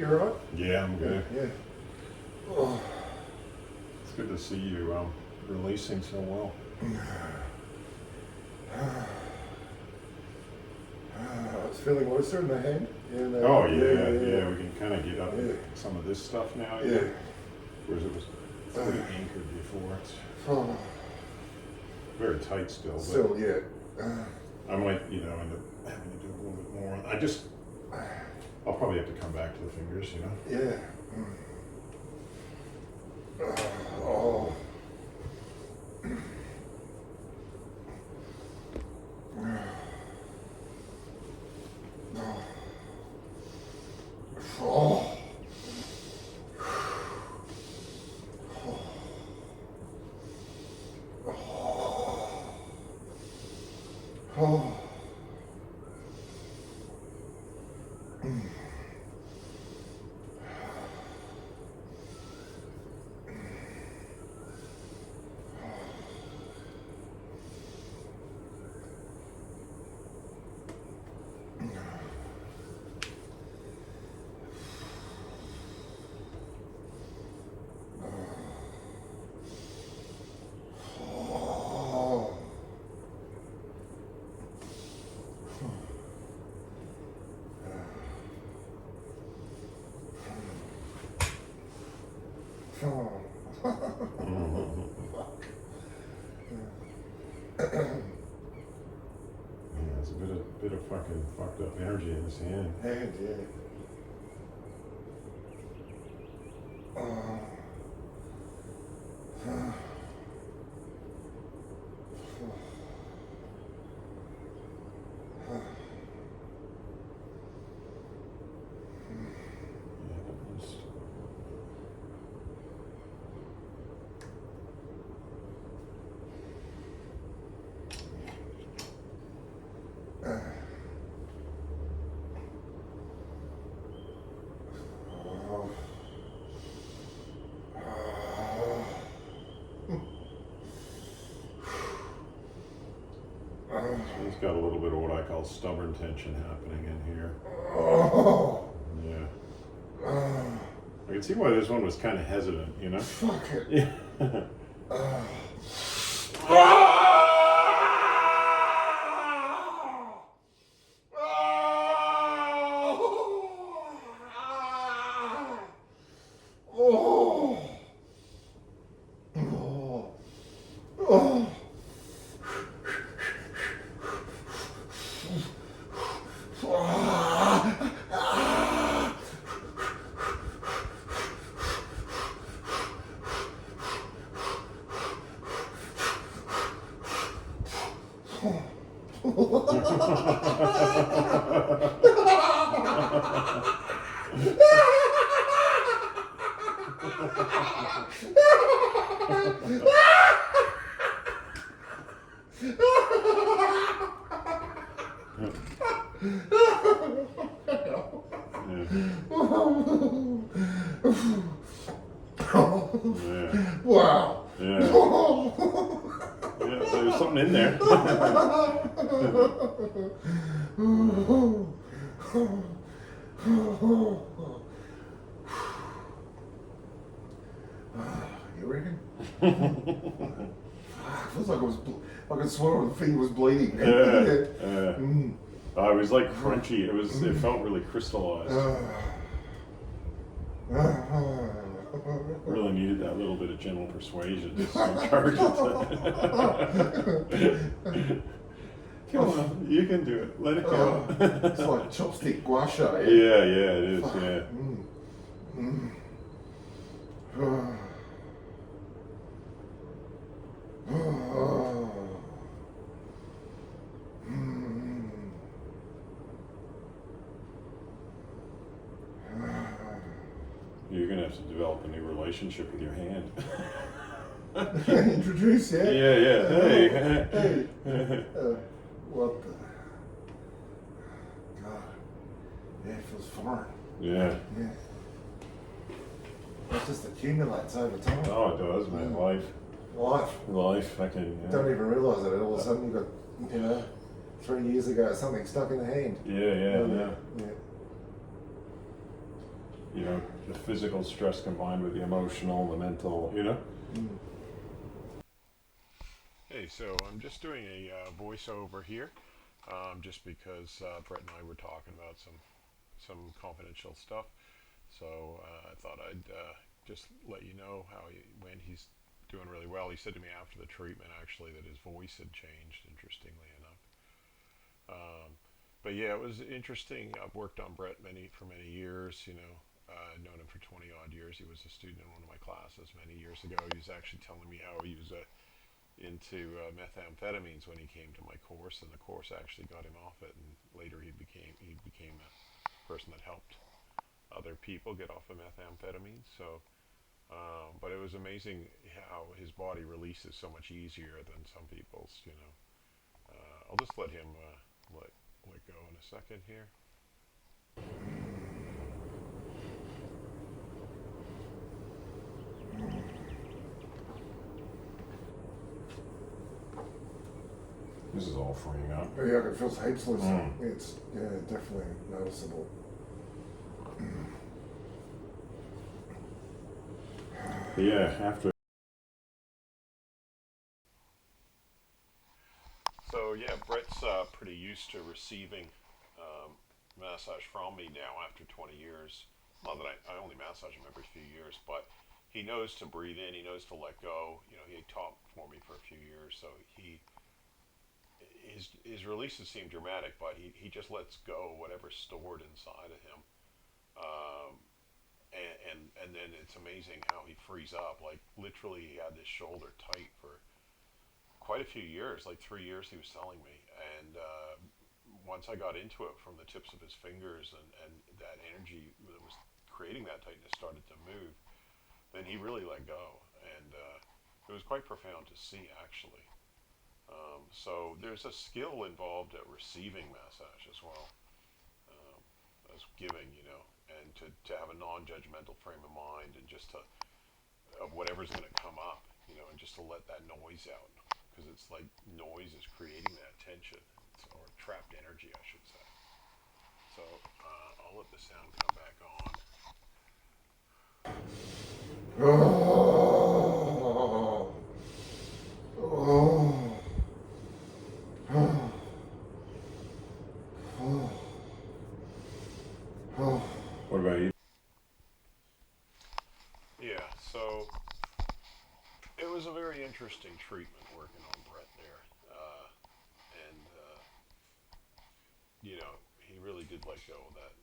You all right? Yeah, I'm good. Yeah. Oh. It's good to see you releasing so well. It's feeling looser in the hand. Oh yeah. We can kind of get up into some of this stuff now. Yeah. Whereas it was pretty anchored before. It's Oh. very tight still. Still, yeah. I might, end up having to do a little bit more. I'll probably have to come back to the fingers, Yeah. Oh. Oh. Oh. There's a bit of fucking fucked up energy in this hand. Yeah. He's got a little bit of what I call stubborn tension happening in here. Oh. Yeah. I can see why this one was kind of hesitant, Fuck it. Yeah. Wow. Yeah. Yeah, there's something in there. You reckon? Feels like I could swear the thing was bleeding. Yeah. It was like crunchy. It felt really crystallized. Really needed that little bit of gentle persuasion, just to encourage it. Come on, you can do it. Let it go. It's like chopstick gua sha. Yeah, it is. Yeah. You're gonna have to develop a new relationship with your hand. Introduce, yeah? Yeah. Hey. What the? God. Yeah, it feels foreign. Yeah. It just accumulates over time. Oh, it does, man. Life. I can. Yeah. Don't even realise that all of a sudden you've got, 3 years ago something stuck in the hand. Yeah. you know, the physical stress combined with the emotional, the mental, you know. Mm. Hey, so I'm just doing a voiceover here, just because Brett and I were talking about some confidential stuff. So I thought I'd just let you know how he went. He's doing really well. He said to me after the treatment, actually, that his voice had changed, interestingly enough. But yeah, it was interesting. I've worked on Brett for many years. You know, I've known him for 20 odd years. He was a student in one of my classes many years ago. He was actually telling me how he was into methamphetamines when he came to my course, and the course actually got him off it. And later he became a person that helped other people get off of methamphetamine. So, but it was amazing how his body releases so much easier than some people's. You know, I'll just let him let go in a second here. This is all freeing up. Yeah, it feels heights. Mm. It's definitely noticeable. Yeah, after. So yeah, Brett's pretty used to receiving massage from me now after 20 years. Not that I only massage him every few years, but he knows to breathe in. He knows to let go. You know, he taught for me for a few years, so his releases seem dramatic, but he just lets go whatever's stored inside of him. Um, and then it's amazing how he frees up. Like literally, he had this shoulder tight for quite a few years, like 3 years. He was telling me, and once I got into it from the tips of his fingers, and that energy that was creating that tightness started to move, then he really let go, and it was quite profound to see actually. So there's a skill involved at receiving massage as well um, as giving, you know, and to have a non-judgmental frame of mind, and just to of whatever's going to come up, you know, and just to let that noise out, because it's like noise is creating that tension, or trapped energy, I should say. So I'll let the sound come back on. Oh. Oh. Oh. Oh. What about you? Yeah, so it was a very interesting treatment working on Brett there, and you know, he really did let go of that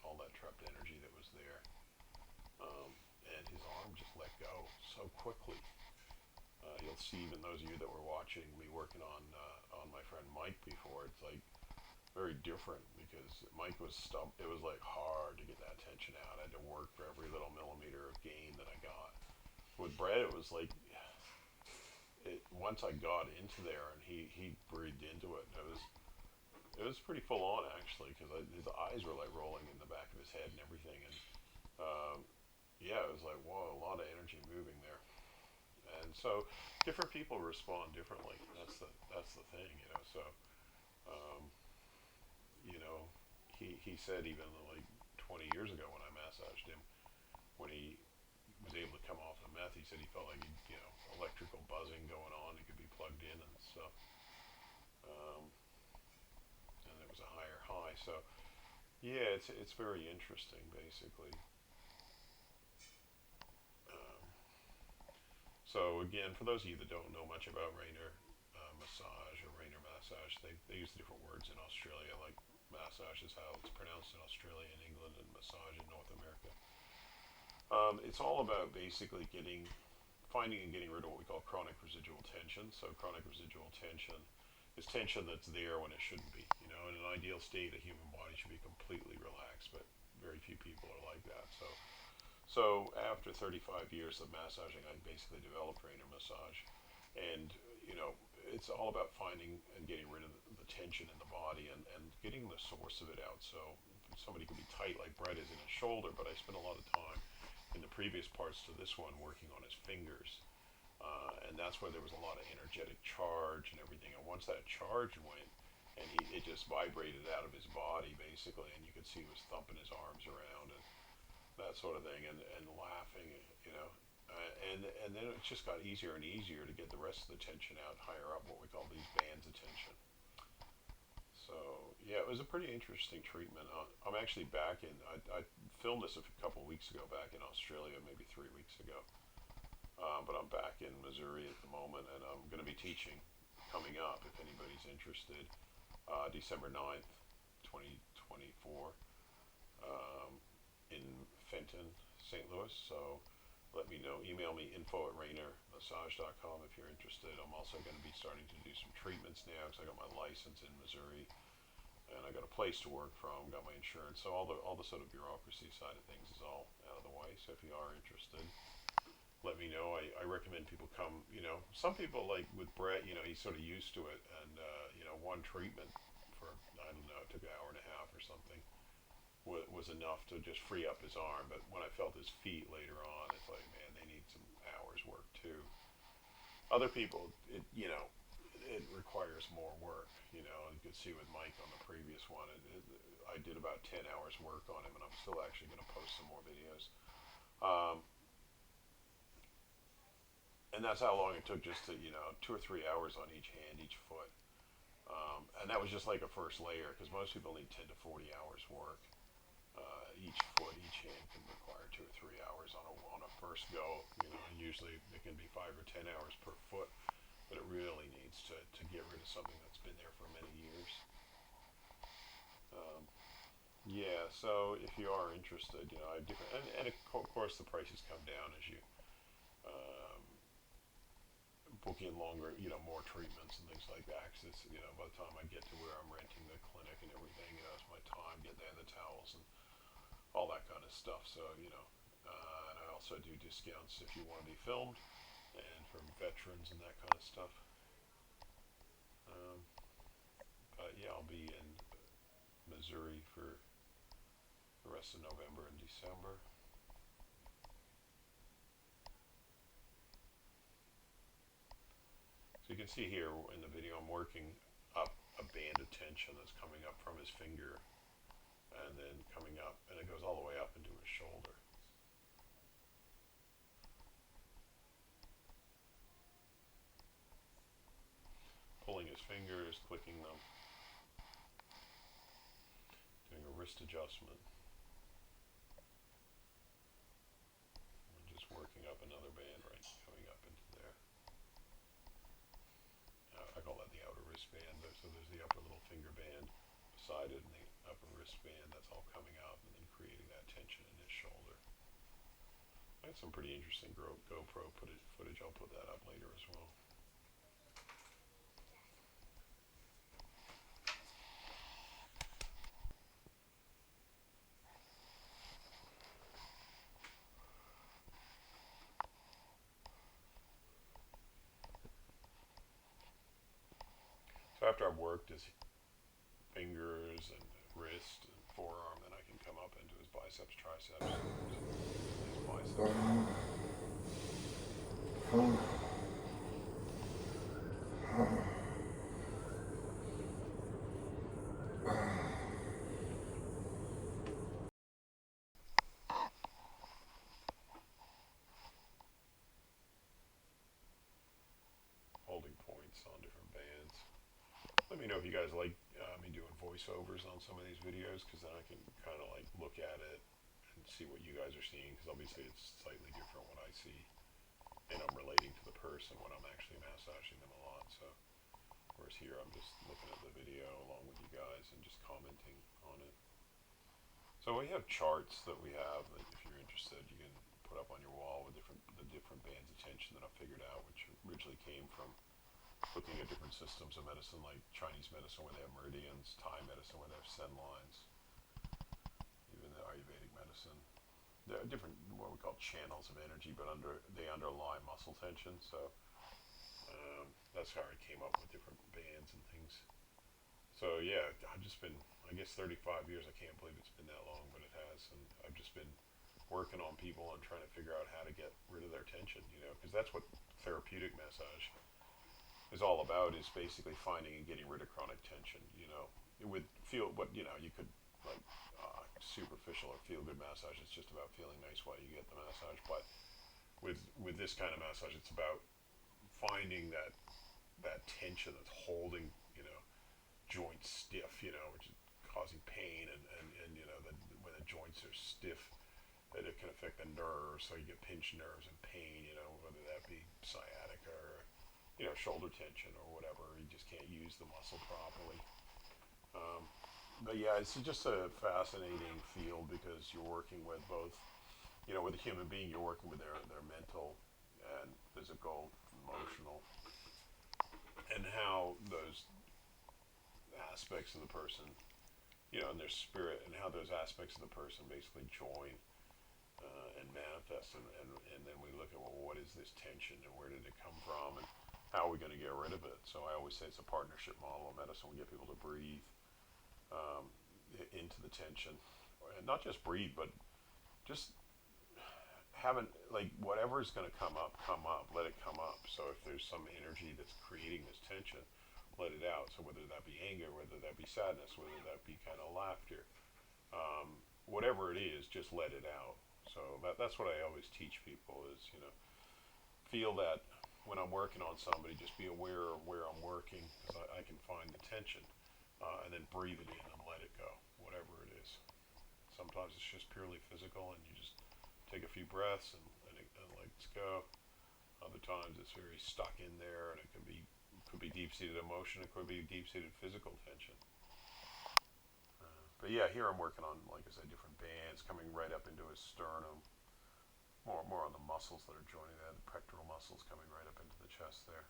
all that trapped energy that was there, and his arm just let go so quickly. You'll see, even those of you that were watching me working on my friend Mike before, it's like very different, because Mike was it was like hard to get that tension out. I had to work for every little millimeter of gain that I got. With Brett, it was like once I got into there and he breathed into it, it was pretty full on actually, because his eyes were like rolling in the back of his head and everything, and um, yeah, it was like, whoa, a lot of energy moving there. And so different people respond differently. That's the thing, you know. So um, you know, he said even like 20 years ago when I massaged him, when he was able to come off the meth, he said he felt like you know, electrical buzzing going on. He could be plugged in and stuff, um, and it was a higher high. So yeah, it's very interesting, basically. Um, so again, for those of you that don't know much about Rainer massage or Rainer massage, they use different words in Australia. Like massage is how it's pronounced in Australia and England, and massage in North America. It's all about basically finding and getting rid of what we call chronic residual tension. So chronic residual tension is tension that's there when it shouldn't be. You know, in an ideal state, a human body should be completely relaxed, but very few people are like that. So after 35 years of massaging, I basically developed Rainer massage, and you know, it's all about finding and getting rid of the tension in the body, and getting the source of it out. So somebody could be tight like Brett is in his shoulder, but I spent a lot of time in the previous parts to this one working on his fingers, and that's where there was a lot of energetic charge and everything. And once that charge went, and it just vibrated out of his body basically, and you could see he was thumping his arms around, and sort of thing, and laughing, you know, and then it just got easier and easier to get the rest of the tension out higher up, what we call these bands of tension. So yeah, it was a pretty interesting treatment. I'm actually back in. I filmed this a couple of weeks ago back in Australia, maybe 3 weeks ago. But I'm back in Missouri at the moment, and I'm going to be teaching coming up. If anybody's interested, December 9th, 2024, in Fenton, St. Louis. So let me know. Email me info@rainermassage.com if you're interested. I'm also going to be starting to do some treatments now because I got my license in Missouri and I got a place to work from, got my insurance. So all the sort of bureaucracy side of things is all out of the way. So if you are interested, let me know. I recommend people come. You know, some people like with Brett. You know, he's sort of used to it, and you know, one treatment for I don't know, it took an hour and a half or something was enough to just free up his arm. But when I felt his feet later on, it's like, man, they need some hours work too. Other people, it requires more work. You know, you could see with Mike on the previous one, I did about 10 hours work on him, and I'm still actually going to post some more videos. Um, and that's how long it took, just to 2 or 3 hours on each hand, each foot. And that was just like a first layer, because most people need 10 to 40 hours work. Each foot, each hand can require 2 or 3 hours on a first go. You know, usually it can be 5 or 10 hours per foot, but it really needs to get rid of something that's been there for many years. Um, yeah, so if you are interested, you know, I have different, and of course the prices come down as you um, book in longer, you know, more treatments and things like that. 'Cause it's, you know, by the time I get to where I'm renting the clinic and everything, you know, it's my time, get there, the towels and all that kind of stuff. So, you know, and I also do discounts if you want to be filmed and from veterans and that kind of stuff. Um, but yeah, I'll be in Missouri for the rest of November and December. So you can see here in the video I'm working up a band of tension that's coming up from his finger and then coming up, and it goes all the way up into his shoulder. Pulling his fingers, clicking them, doing a wrist adjustment, and just working up another band right coming up into there. I call that the outer wrist band. So there's the upper little finger band beside it and the upper wrist band that's all coming up and then creating that tension in his shoulder. I had some pretty interesting GoPro footage. I'll put that up later as well. So after I've worked his fingers and wrist and forearm, then I can come up into his biceps, triceps, his biceps. Holding points on different bands. Let me know if you guys like me doing voiceovers on some of these videos, because then I can kind of like look at it and see what you guys are seeing, because obviously it's slightly different what I see, and I'm relating to the person when I'm actually massaging them a lot. So whereas here I'm just looking at the video along with you guys and just commenting on it. So we have charts that we have that if you're interested you can put up on your wall with the different bands of tension that I've figured out, which originally came from looking at different systems of medicine, like Chinese medicine where they have meridians, Thai medicine where they have sen lines, even the Ayurvedic medicine. There are different what we call channels of energy, but they underlie muscle tension. So that's how I came up with different bands and things. So yeah, I've just been, I guess 35 years, I can't believe it's been that long, but it has, and I've just been working on people and trying to figure out how to get rid of their tension, you know, because that's what therapeutic massage is all about, is basically finding and getting rid of chronic tension, you know. It would feel, but you know, you could like superficial or feel good massage. It's just about feeling nice while you get the massage. But with this kind of massage, it's about finding that tension that's holding, joints stiff, which is causing pain, and when the joints are stiff, that it can affect the nerves, so you get pinched nerves and pain, whether that be sciatica or, shoulder tension or whatever. You just can't use the muscle properly. But yeah, it's just a fascinating field because you're working with both, with a human being, you're working with their mental and physical, emotional, and how those aspects of the person, and their spirit, and how those aspects of the person basically join and manifest, and then we look at, well, what is this tension and where did it come from, and how are we going to get rid of it? So I always say it's a partnership model of medicine. We get people to breathe into the tension, and not just breathe, but just haven't, like, whatever is going to come up, let it come up. So if there's some energy that's creating this tension, let it out. So whether that be anger, whether that be sadness, whether that be kind of laughter, whatever it is, just let it out. So that's what I always teach people is, feel that when I'm working on somebody, just be aware of where I'm working, because I can find the tension, and then breathe it in and let it go, whatever it is. Sometimes it's just purely physical, and you just take a few breaths and let's go. Other times it's very stuck in there, and it could be deep-seated emotion, it could be deep-seated physical tension. But yeah, here I'm working on, like I said, different bands coming right up into his sternum, more on the muscles that are joining that, the pectoral muscles coming right up into the chest there.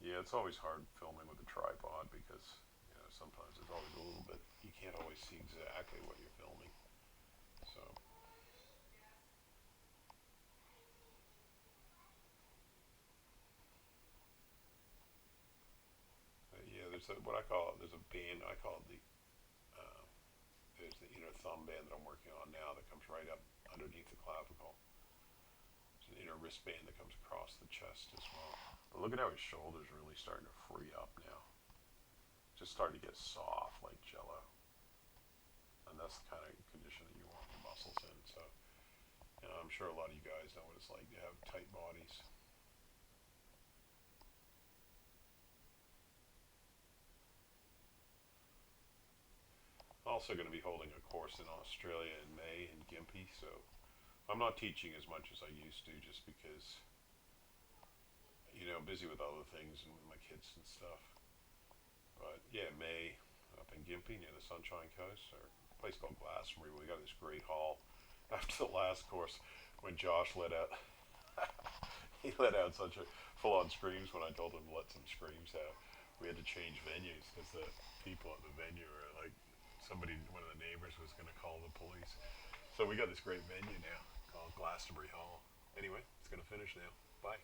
Yeah, it's always hard filming with a tripod because, sometimes it's always a little bit, you can't always see exactly what you're filming. So, yeah, there's a band, I call it uh, there's the inner thumb band that I'm working on now that comes right up underneath the clavicle. There's an inner wristband that comes across the chest as well. But look at how his shoulders are really starting to free up now. Just starting to get soft like jello. And that's the kind of condition that you want your muscles in. So, I'm sure a lot of you guys know what it's like to have tight bodies. Also going to be holding a course in Australia in May in Gympie, so I'm not teaching as much as I used to just because, busy with other things and with my kids and stuff. But yeah, May up in Gympie near the Sunshine Coast, or a place called Glastonbury. We got this great hall. After the last course, when Josh let out, he let out such a full-on screams when I told him to let some screams out. We had to change venues because the people at the venue were like, one of the neighbors was going to call the police. So we got this great venue now called Glastonbury Hall. Anyway, it's going to finish now. Bye.